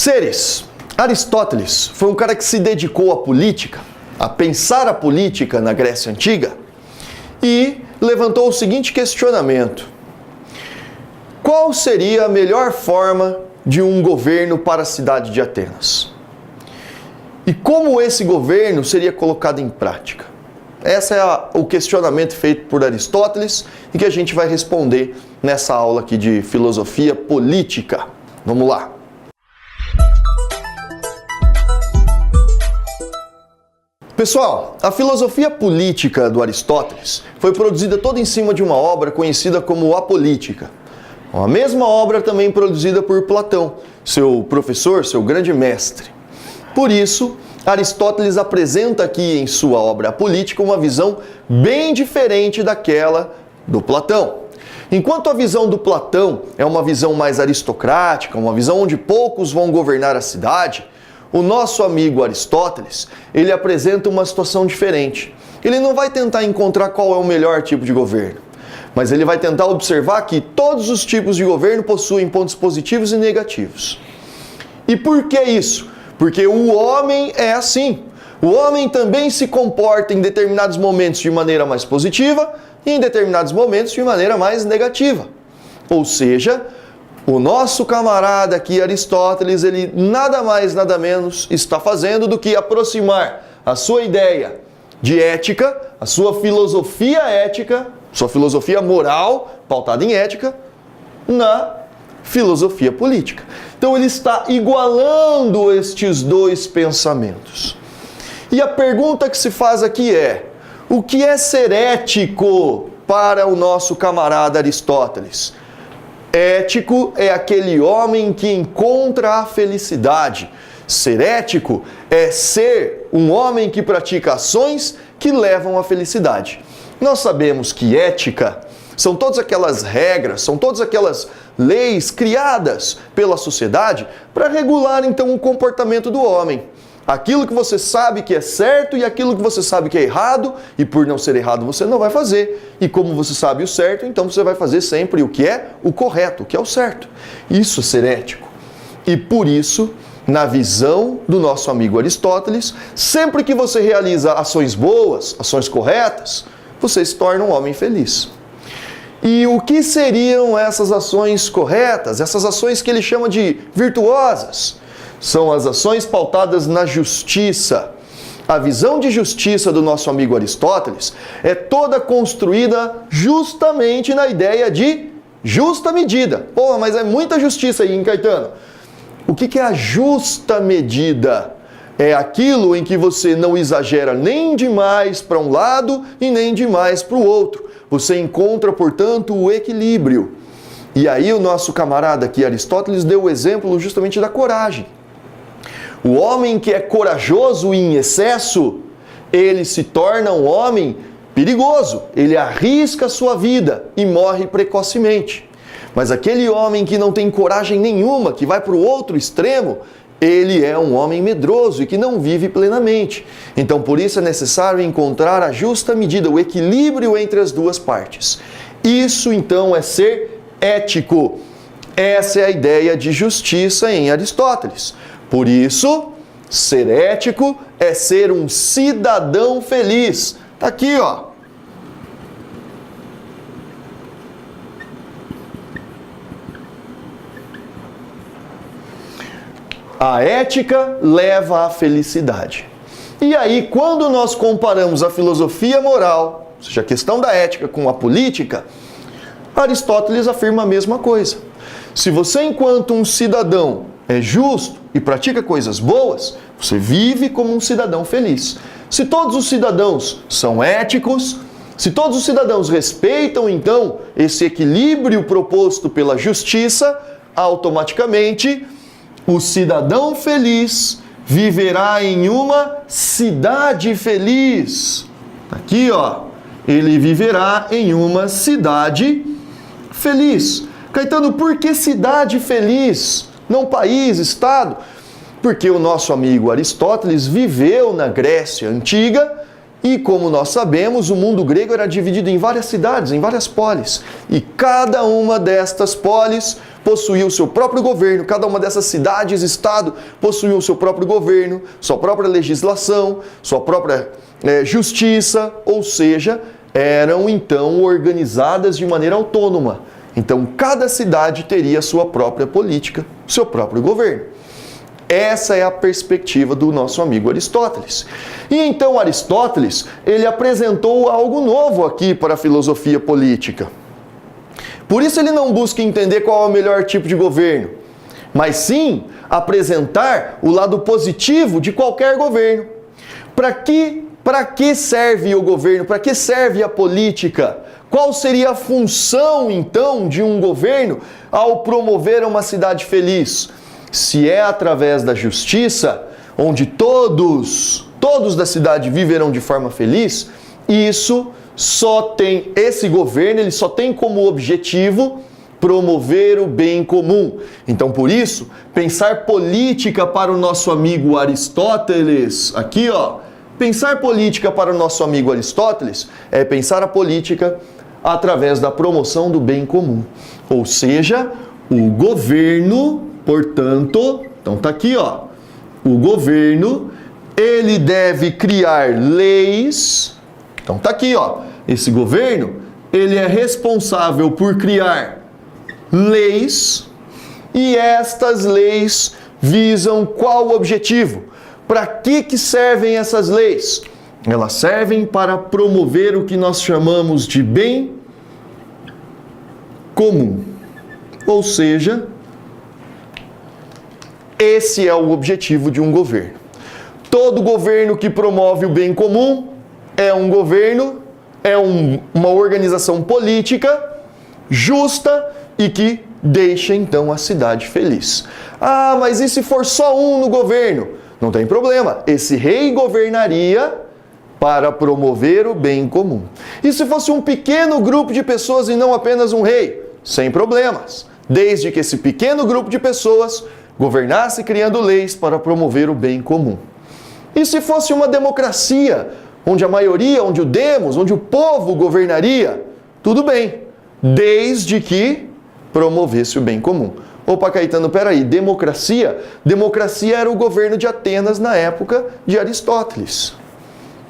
Seres, Aristóteles foi um cara que se dedicou à política, a pensar a política na Grécia Antiga e levantou o seguinte questionamento: qual seria a melhor forma de um governo para a cidade de Atenas? E como esse governo seria colocado em prática? Esse é o questionamento feito por Aristóteles e que a gente vai responder nessa aula aqui de filosofia política. Vamos lá! Pessoal, a filosofia política do Aristóteles foi produzida toda em cima de uma obra conhecida como A Política. A mesma obra também produzida por Platão, seu professor, seu grande mestre. Por isso, Aristóteles apresenta aqui em sua obra A Política uma visão bem diferente daquela do Platão. Enquanto a visão do Platão é uma visão mais aristocrática, uma visão onde poucos vão governar a cidade, o nosso amigo Aristóteles, ele apresenta uma situação diferente. Ele não vai tentar encontrar qual é o melhor tipo de governo, mas ele vai tentar observar que todos os tipos de governo possuem pontos positivos e negativos. E por que isso? Porque o homem é assim. O homem também se comporta em determinados momentos de maneira mais positiva e em determinados momentos de maneira mais negativa. Ou seja, o nosso camarada aqui, Aristóteles, ele nada mais, nada menos está fazendo do que aproximar a sua ideia de ética, a sua filosofia ética, sua filosofia moral, pautada em ética, na filosofia política. Então ele está igualando estes dois pensamentos. E a pergunta que se faz aqui é: o que é ser ético para o nosso camarada Aristóteles? Ético é aquele homem que encontra a felicidade. Ser ético é ser um homem que pratica ações que levam à felicidade. Nós sabemos que ética são todas aquelas regras, são todas aquelas leis criadas pela sociedade para regular então o comportamento do homem. Aquilo que você sabe que é certo e aquilo que você sabe que é errado, e por não ser errado você não vai fazer. E como você sabe o certo, então você vai fazer sempre o que é o correto, o que é o certo. Isso é ser ético. E por isso, na visão do nosso amigo Aristóteles, sempre que você realiza ações boas, ações corretas, você se torna um homem feliz. E o que seriam essas ações corretas, essas ações que ele chama de virtuosas? São as ações pautadas na justiça. A visão de justiça do nosso amigo Aristóteles é toda construída justamente na ideia de justa medida. Pô, mas é muita justiça aí, hein, Caetano? O que é a justa medida? É aquilo em que você não exagera nem demais para um lado e nem demais para o outro. Você encontra, portanto, o equilíbrio. E aí o nosso camarada aqui, Aristóteles, deu o exemplo justamente da coragem. O homem que é corajoso em excesso, ele se torna um homem perigoso. Ele arrisca a sua vida e morre precocemente. Mas aquele homem que não tem coragem nenhuma, que vai para o outro extremo, ele é um homem medroso e que não vive plenamente. Então, por isso é necessário encontrar a justa medida, o equilíbrio entre as duas partes. Isso, então, é ser ético. Essa é a ideia de justiça em Aristóteles. Por isso, ser ético é ser um cidadão feliz. Tá aqui, ó. A ética leva à felicidade. E aí, quando nós comparamos a filosofia moral, ou seja, a questão da ética com a política, Aristóteles afirma a mesma coisa. Se você, enquanto um cidadão, é justo e pratica coisas boas, você vive como um cidadão feliz. Se todos os cidadãos são éticos, se todos os cidadãos respeitam, então, esse equilíbrio proposto pela justiça, automaticamente, o cidadão feliz viverá em uma cidade feliz. Aqui, ó, ele viverá em uma cidade feliz. Caetano, por que cidade feliz? Não país, estado? Porque o nosso amigo Aristóteles viveu na Grécia Antiga e, como nós sabemos, o mundo grego era dividido em várias cidades, em várias polis. E cada uma destas polis possuía o seu próprio governo, cada uma dessas cidades, estado, possuía o seu próprio governo, sua própria legislação, sua própria justiça, ou seja, eram então organizadas de maneira autônoma. Então, cada cidade teria sua própria política, seu próprio governo. Essa é a perspectiva do nosso amigo Aristóteles. E então Aristóteles, ele apresentou algo novo aqui para a filosofia política. Por isso ele não busca entender qual é o melhor tipo de governo, mas sim apresentar o lado positivo de qualquer governo. Para que serve o governo? Para que serve a política? Qual seria a função, então, de um governo ao promover uma cidade feliz? Se é através da justiça, onde todos da cidade viverão de forma feliz, esse governo, ele só tem como objetivo promover o bem comum. Então, por isso, pensar política para o nosso amigo Aristóteles, aqui ó, pensar política para o nosso amigo Aristóteles é pensar a política através da promoção do bem comum. Ou seja, o governo, portanto, então tá aqui ó, o governo, ele deve criar leis, então tá aqui ó, esse governo, ele é responsável por criar leis, e estas leis visam qual objetivo? Para que servem essas leis? Elas servem para promover o que nós chamamos de bem comum. Ou seja, esse é o objetivo de um governo. Todo governo que promove o bem comum é um governo, uma organização política justa e que deixa então a cidade feliz. Ah, mas e se for só um no governo? Não tem problema, esse rei governaria para promover o bem comum. E se fosse um pequeno grupo de pessoas e não apenas um rei? Sem problemas, desde que esse pequeno grupo de pessoas governasse criando leis para promover o bem comum. E se fosse uma democracia, onde a maioria, onde o demos, onde o povo governaria? Tudo bem, desde que promovesse o bem comum. Opa, Caetano, peraí, democracia era o governo de Atenas na época de Aristóteles.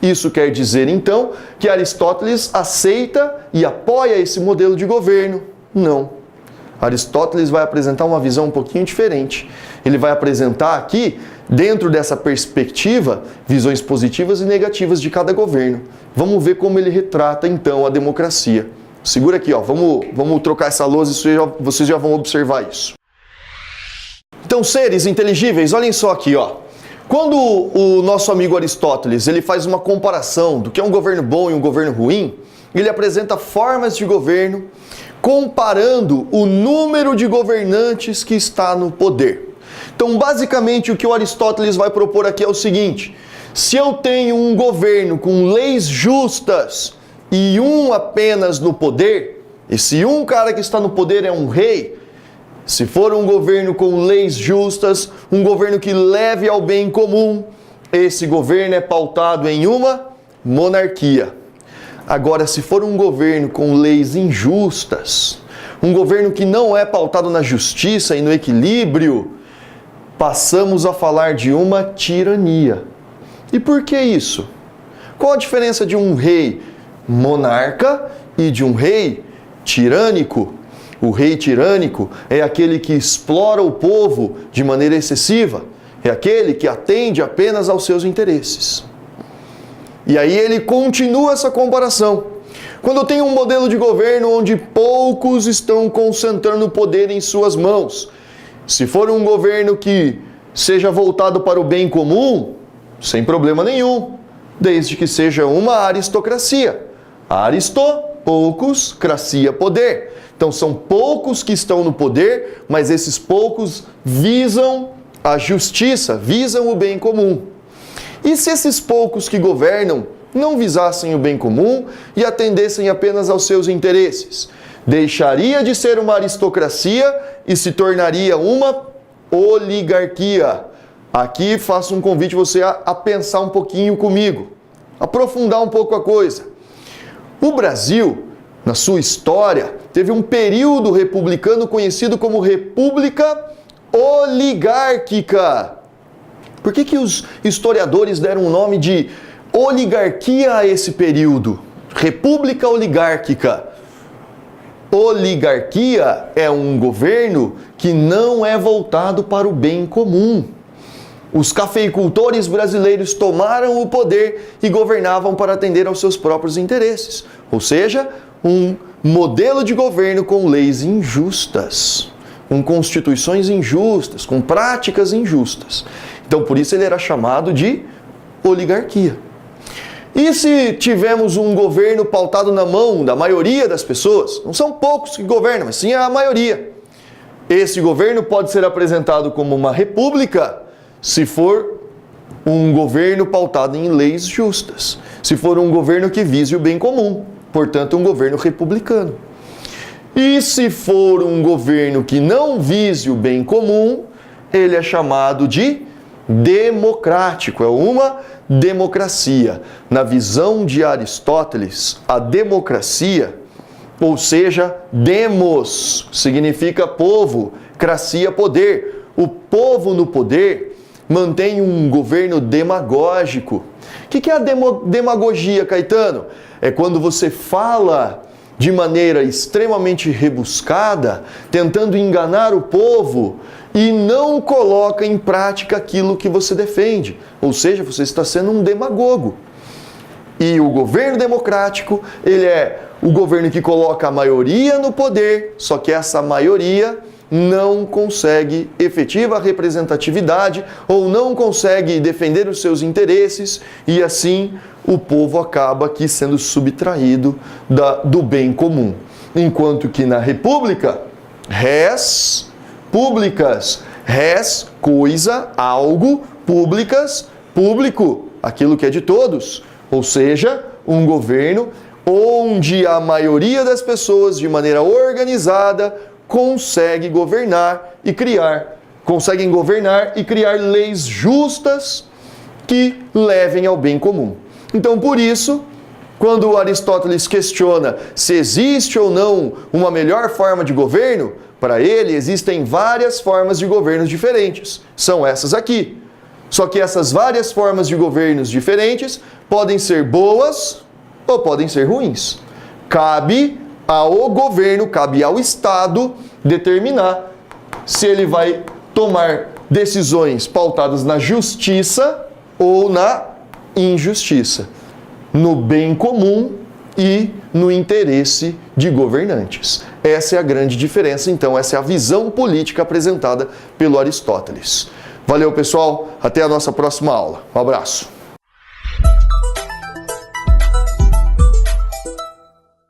Isso quer dizer, então, que Aristóteles aceita e apoia esse modelo de governo? Não. Aristóteles vai apresentar uma visão um pouquinho diferente. Ele vai apresentar aqui, dentro dessa perspectiva, visões positivas e negativas de cada governo. Vamos ver como ele retrata, então, a democracia. Segura aqui, ó. Vamos trocar essa lousa e vocês já vão observar isso. Então, seres inteligíveis, olhem só aqui, ó. Quando o nosso amigo Aristóteles ele faz uma comparação do que é um governo bom e um governo ruim, ele apresenta formas de governo comparando o número de governantes que está no poder. Então, basicamente, o que o Aristóteles vai propor aqui é o seguinte: se eu tenho um governo com leis justas e um apenas no poder, esse um cara que está no poder é um rei, se for um governo com leis justas, um governo que leve ao bem comum, esse governo é pautado em uma monarquia. Agora, se for um governo com leis injustas, um governo que não é pautado na justiça e no equilíbrio, passamos a falar de uma tirania. E por que isso? Qual a diferença de um rei monarca e de um rei tirânico? O rei tirânico é aquele que explora o povo de maneira excessiva, é aquele que atende apenas aos seus interesses. E aí ele continua essa comparação. Quando eu tenho um modelo de governo onde poucos estão concentrando o poder em suas mãos, se for um governo que seja voltado para o bem comum, sem problema nenhum, desde que seja uma aristocracia. Poucos, cracia, poder. Então são poucos que estão no poder, mas esses poucos visam a justiça, visam o bem comum. E se esses poucos que governam não visassem o bem comum e atendessem apenas aos seus interesses? Deixaria de ser uma aristocracia e se tornaria uma oligarquia. Aqui faço um convite você a pensar um pouquinho comigo, aprofundar um pouco a coisa. O Brasil na sua história, teve um período republicano conhecido como República Oligárquica. Por que os historiadores deram o nome de oligarquia a esse período? República Oligárquica. Oligarquia é um governo que não é voltado para o bem comum. Os cafeicultores brasileiros tomaram o poder e governavam para atender aos seus próprios interesses. Ou seja, um modelo de governo com leis injustas, com constituições injustas, com práticas injustas. Então, por isso ele era chamado de oligarquia. E se tivermos um governo pautado na mão da maioria das pessoas, não são poucos que governam, mas sim a maioria, esse governo pode ser apresentado como uma república se for um governo pautado em leis justas, se for um governo que vise o bem comum, portanto um governo republicano. E se for um governo que não vise o bem comum, ele é chamado de democrático, é uma democracia. Na visão de Aristóteles, a democracia, ou seja, demos, significa povo, cracia, poder. O povo no poder mantém um governo demagógico. O que é a demagogia, Caetano? É quando você fala de maneira extremamente rebuscada, tentando enganar o povo e não coloca em prática aquilo que você defende. Ou seja, você está sendo um demagogo. E o governo democrático, ele é o governo que coloca a maioria no poder, só que essa maioria não consegue efetiva representatividade ou não consegue defender os seus interesses e assim o povo acaba aqui sendo subtraído do bem comum. Enquanto que na república, res públicas, res, coisa, algo, públicas, público, aquilo que é de todos. Ou seja, um governo onde a maioria das pessoas, de maneira organizada, conseguem governar e criar leis justas que levem ao bem comum. Então, por isso, quando Aristóteles questiona se existe ou não uma melhor forma de governo, para ele existem várias formas de governos diferentes. São essas aqui. Só que essas várias formas de governos diferentes podem ser boas ou podem ser ruins. Cabe ao governo, cabe ao Estado determinar se ele vai tomar decisões pautadas na justiça ou na injustiça, no bem comum e no interesse de governantes. Essa é a grande diferença, então, essa é a visão política apresentada pelo Aristóteles. Valeu, pessoal, até a nossa próxima aula. Um abraço.